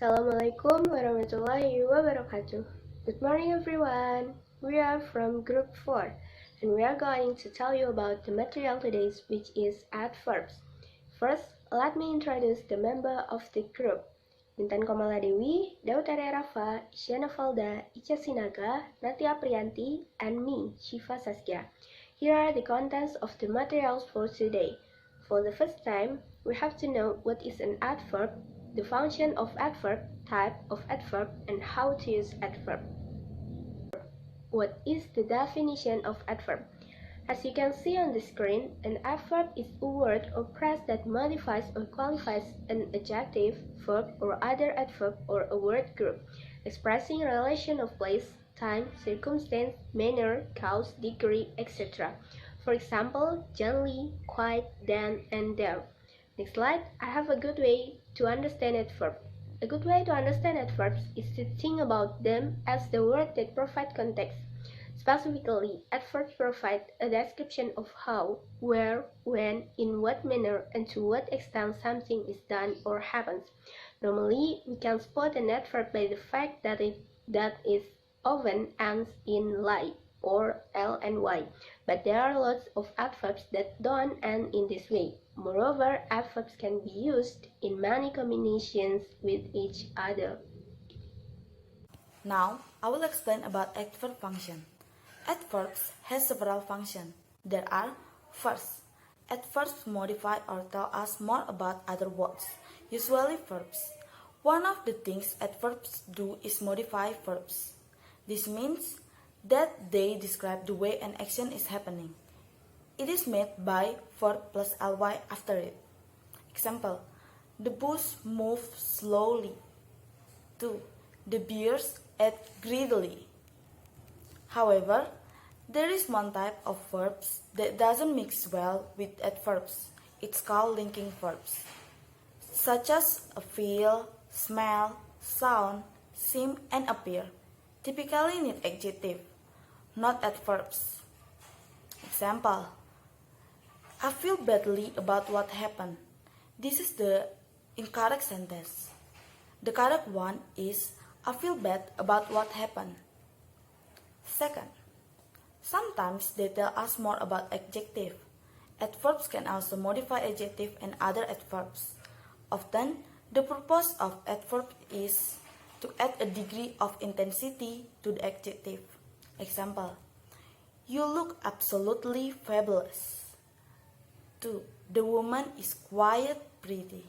Assalamualaikum warahmatullahi wabarakatuh. Good morning everyone. We are from group 4 and we are going to tell you about the material today which is adverbs. First, let me introduce the member of the group. Intan Komala Dewi, Daud Arya Rafa, Isyana Falda, Ica Sinaga, Natia Priyanti, and me, Shiva Saskia. Here are the contents of the materials for today. For the first time, we have to know what is an adverb, the function of adverb, type of adverb, and how to use adverb. What is the definition of adverb? As you can see on the screen, an adverb is a word or phrase that modifies or qualifies an adjective, verb, or other adverb or a word group, expressing a relation of place, time, circumstance, manner, cause, degree, etc. For example, gently, quite, then, and there. Next slide, I have a good way to understand adverb. A good way to understand adverbs is to think about them as the word that provide context. Specifically, adverbs provide a description of how, where, when, in what manner, and to what extent something is done or happens. Normally, we can spot an adverb by the fact that it often ends in "ly" or "ly", but there are lots of adverbs that don't end in this way. Moreover, adverbs can be used in many combinations with each other. Now, I will explain about adverb function. Adverbs has several functions. There are, first, adverbs modify or tell us more about other words, usually verbs. One of the things adverbs do is modify verbs. This means that they describe the way an action is happening. It is made by verb plus ly after it. Example, the bus moved slowly. 2. The bears ate greedily. However, there is one type of verbs that doesn't mix well with adverbs. It's called linking verbs, such as feel, smell, sound, seem, and appear. Typically need adjective, not adverbs. Example, I feel badly about what happened. This is the incorrect sentence. The correct one is I feel bad about what happened. Second, sometimes they tell us more about adjective. Adverbs can also modify adjective and other adverbs. Often, the purpose of adverb is to add a degree of intensity to the adjective. Example, you look absolutely fabulous. 2. The woman is quite pretty.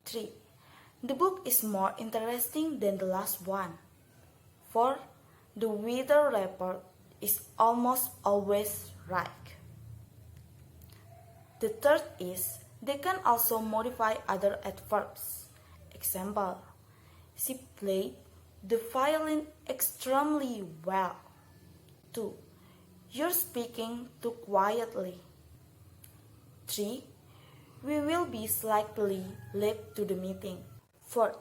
3. The book is more interesting than the last one. 4. The weather report is almost always right. The third is they can also modify other adverbs. Example, she played the violin extremely well. 2. You're speaking too quietly. 3. We will be slightly late to the meeting. 4.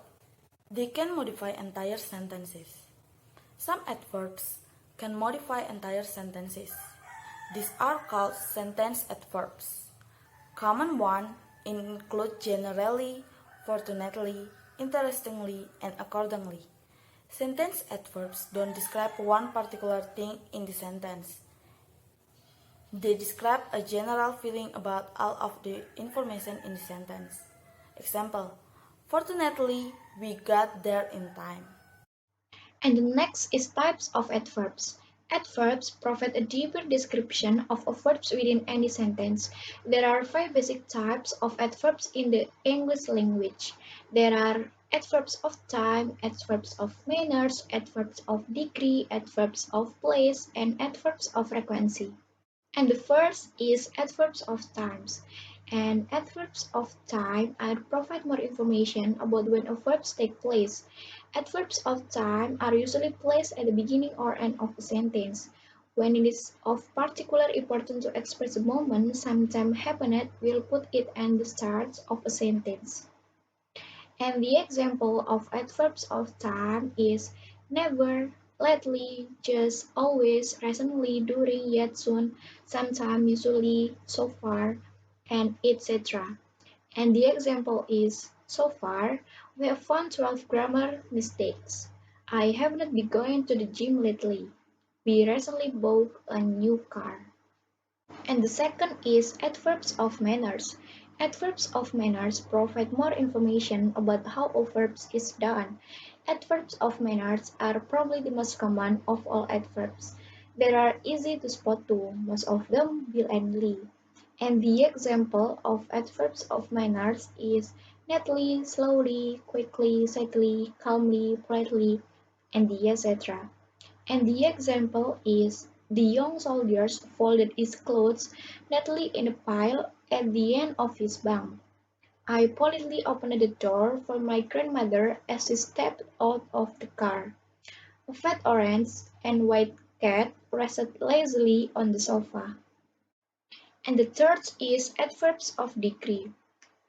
They can modify entire sentences. Some adverbs can modify entire sentences. These are called sentence adverbs. Common ones include generally, fortunately, interestingly, and accordingly. Sentence adverbs don't describe one particular thing in the sentence. They describe a general feeling about all of the information in the sentence. Example, fortunately, we got there in time. And the next is types of adverbs. Adverbs provide a deeper description of verbs within any sentence. There are 5 basic types of adverbs in the English language. There are adverbs of time, adverbs of manners, adverbs of degree, adverbs of place, and adverbs of frequency. And the first is adverbs of times. And adverbs of time provide more information about when a verb takes place. Adverbs of time are usually placed at the beginning or end of a sentence. When it is of particular importance to express a moment sometime happened, we'll put it at the start of a sentence. And the example of adverbs of time is never, lately, just, always, recently, during, yet, soon, sometime, usually, so far, and etc. And the example is So far, we have found 12 grammar mistakes. I have not been going to the gym lately. We recently bought a new car. And the second is adverbs of manners. Adverbs of manners provide more information about how a verb is done. Adverbs of manners are probably the most common of all adverbs. They are easy to spot too, most of them will and Lee. And the example of adverbs of manners is neatly, slowly, quickly, sadly, calmly, politely, and the etc. And the example is the young soldier folded his clothes neatly in a pile at the end of his bunk. I politely opened the door for my grandmother as she stepped out of the car. A fat orange and white cat rested lazily on the sofa. And the third is adverbs of degree.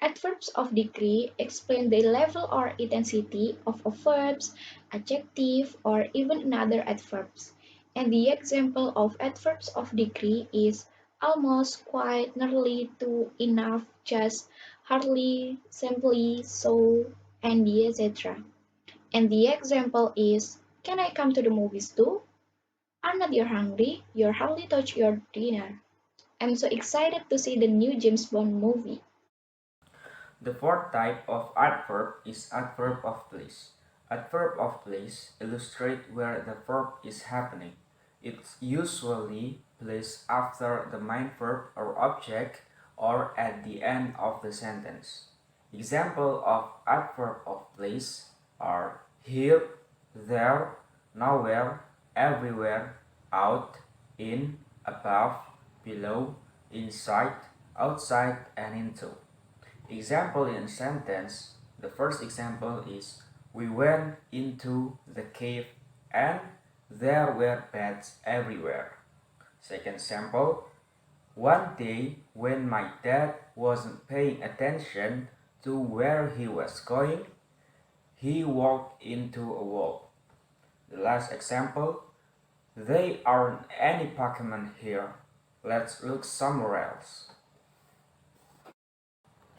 Adverbs of degree explain the level or intensity of a verb's adjective or even another adverbs. And the example of adverbs of degree is almost, quite, nearly, to, enough, just, hardly, simply, so, and etc. And the example is, can I come to the movies too? Are not you hungry? You're hardly touched your dinner. I'm so excited to see the new James Bond movie. The fourth type of adverb is adverb of place. Adverb of place illustrate where the verb is happening. It's usually placed after the main verb or object or at the end of the sentence. Example of adverb of place are here, there, nowhere, everywhere, out, in, above, below, inside, outside, and into. Example in sentence. The first example is we went into the cave and there were bats everywhere. Second sample. One day when my dad wasn't paying attention to where he was going, he walked into a wall. The last example. There aren't any Pokemon here. Let's look somewhere else.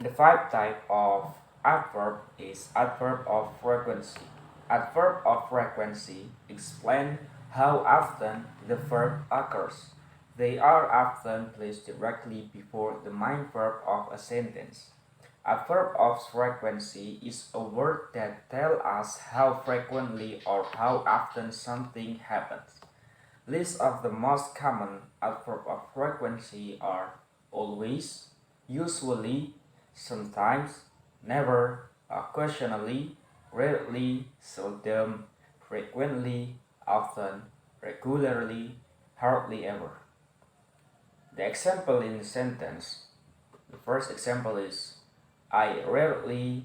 The fifth type of adverb is adverb of frequency. Adverb of frequency explain how often the verb occurs. They are often placed directly before the main verb of a sentence. Adverb of frequency is a word that tells us how frequently or how often something happens. List of the most common adverb of frequency are always, usually, sometimes, never, occasionally, rarely, seldom, frequently, often, regularly, hardly ever. The example in the sentence. The first example is I rarely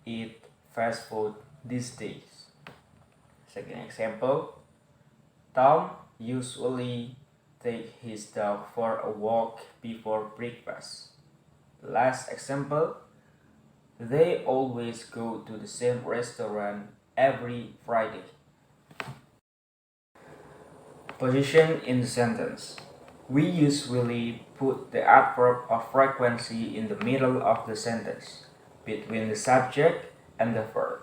eat fast food these days. Second example, Tom usually takes his dog for a walk before breakfast. Last example, they always go to the same restaurant every Friday. Position in the sentence. We usually put the adverb of frequency in the middle of the sentence, between the subject and the verb,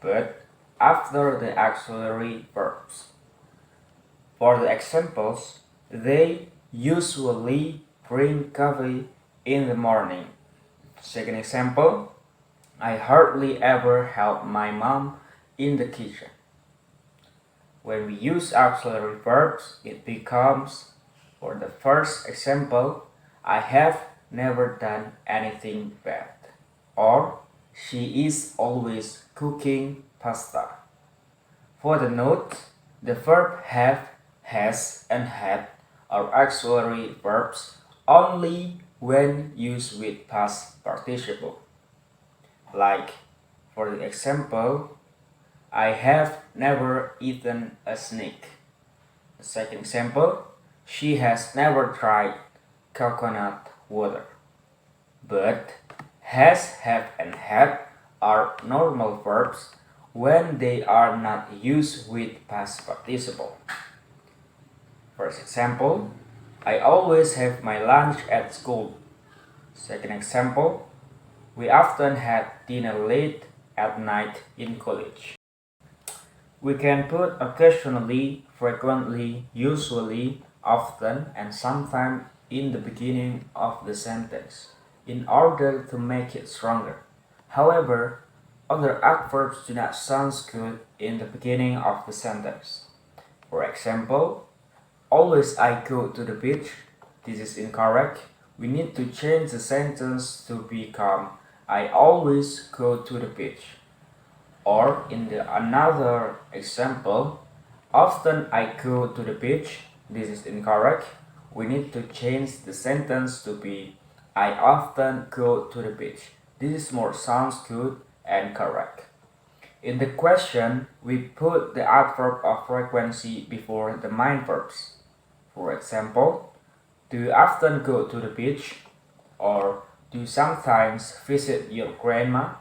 but after the auxiliary verbs. For the examples, they usually drink coffee in the morning. Second example, I hardly ever help my mom in the kitchen. When we use auxiliary verbs, it becomes, for the first example, I have never done anything bad. Or, she is always cooking pasta. For the note, the verb have, has, and had are auxiliary verbs only when used with past participle. Like, for the example, I have never eaten a snake. The second example, she has never tried coconut water. But has, have, and had are normal verbs when they are not used with past participle. First example, I always have my lunch at school. Second example, We often had dinner late at night in college. We can put occasionally, frequently, usually, often, and sometimes in the beginning of the sentence in order to make it stronger. However, other adverbs do not sound good in the beginning of the sentence. For example, always I go to the beach. This is incorrect. We need to change the sentence to become I always go to the beach. Or in the another example, often I go to the beach. This is incorrect. We need to change the sentence to be I often go to the beach. This is more sounds good and correct. In the question, we put the adverb of frequency before the main verbs. For example, do you often go to the beach? Or do you sometimes visit your grandma?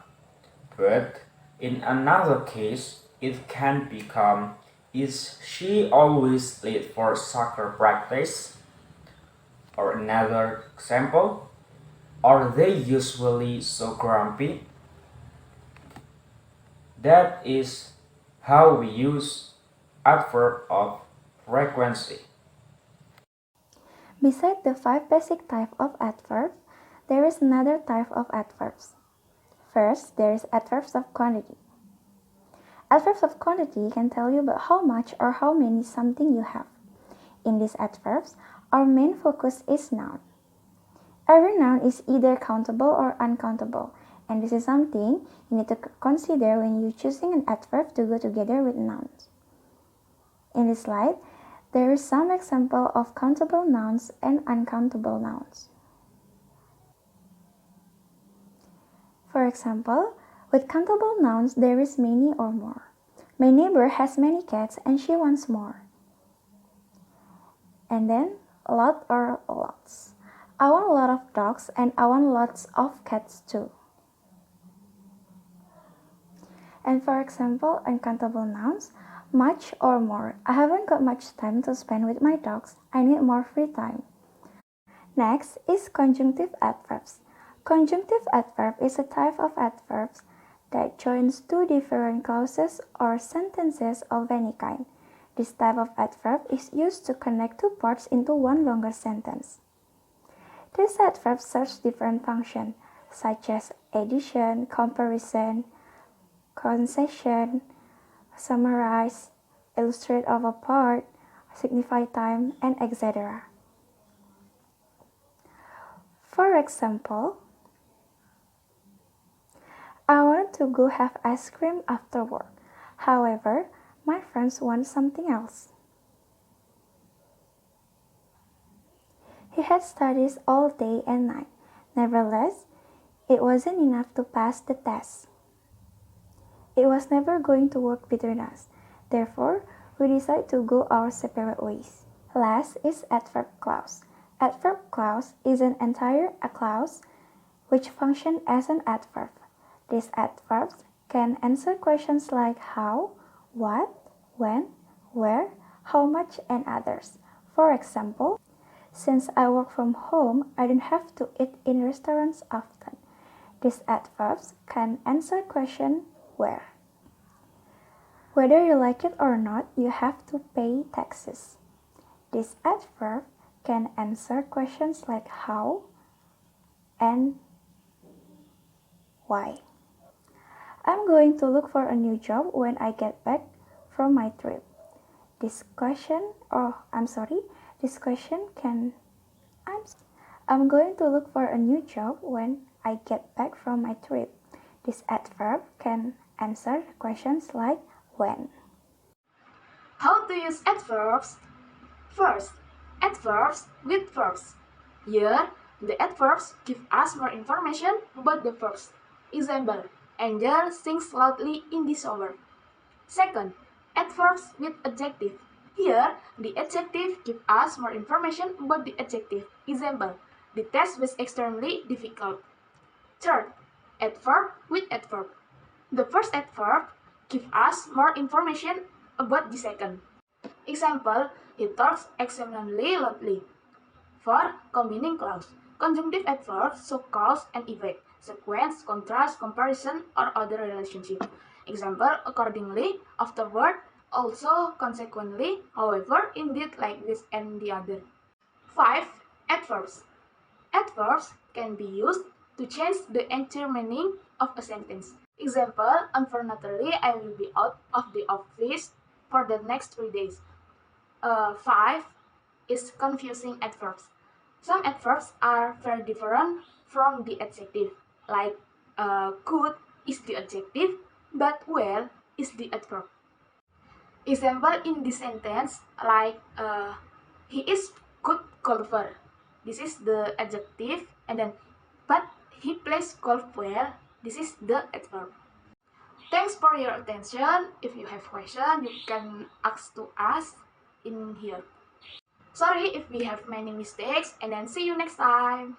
But in another case, it can become is she always late for soccer practice? Or another example, are they usually so grumpy? That is how we use adverb of frequency. Besides the 5 basic types of adverbs, there is another type of adverbs. First, there is adverbs of quantity. Adverbs of quantity can tell you about how much or how many something you have. In these adverbs, our main focus is noun. Every noun is either countable or uncountable, and this is something you need to consider when you're choosing an adverb to go together with nouns. In this slide, there is some example of countable nouns and uncountable nouns. For example, with countable nouns there is many or more. My neighbor has many cats and she wants more. And then a lot or lots. I want a lot of dogs and I want lots of cats too. And for example, uncountable nouns, much or more. I haven't got much time to spend with my dogs. I need more free time. Next is conjunctive adverbs. Conjunctive adverb is a type of adverbs that joins two different clauses or sentences of any kind. This type of adverb is used to connect two parts into one longer sentence. These adverbs serve different functions, such as addition, comparison, concession, summarize, illustrate of a part, signify time, and etc. For example, I wanted to go have ice cream after work. However, my friends want something else. He had studies all day and night. Nevertheless, it wasn't enough to pass the test. It was never going to work between us. Therefore, we decided to go our separate ways. Last is adverb clause. Adverb clause is an entire clause which functions as an adverb. These adverbs can answer questions like how, what, when, where, how much, and others. For example, since I work from home, I don't have to eat in restaurants often. These adverbs can answer question where. Whether you like it or not, you have to pay taxes. This adverb can answer questions like how and why. I'm going to look for a new job when I get back from my trip. I'm going to look for a new job when I get back from my trip. This adverb can answer questions like when. How to use adverbs? First, adverbs with verbs. Here, the adverbs give us more information about the verbs. Example, Angel sings loudly in the shower. Second, adverbs with adjective. Here, the adjective gives us more information about the adjective. Example, the test was extremely difficult. Third, adverb with adverb. The first adverb gives us more information about the second. Example, he talks extremely loudly. 4. Combining clause. Conjunctive adverbs show cause and effect. sequence, contrast, comparison, or other relationship. Example, accordingly, afterward, also, consequently, however, indeed, like this, and the other. 5. Adverbs. Adverbs can be used to change the entire meaning of a sentence. Example, unfortunately, I will be out of the office for the next 3 days. 5 is confusing adverbs. Some adverbs are very different from the adjective, like good is the adjective, but well is the adverb. Example in this sentence, like he is good golfer. This is the adjective, and then but he plays golf well. This is the adverb. Thanks for your attention. If you have question, you can ask to us in here. Sorry if we have many mistakes, and then see you next time.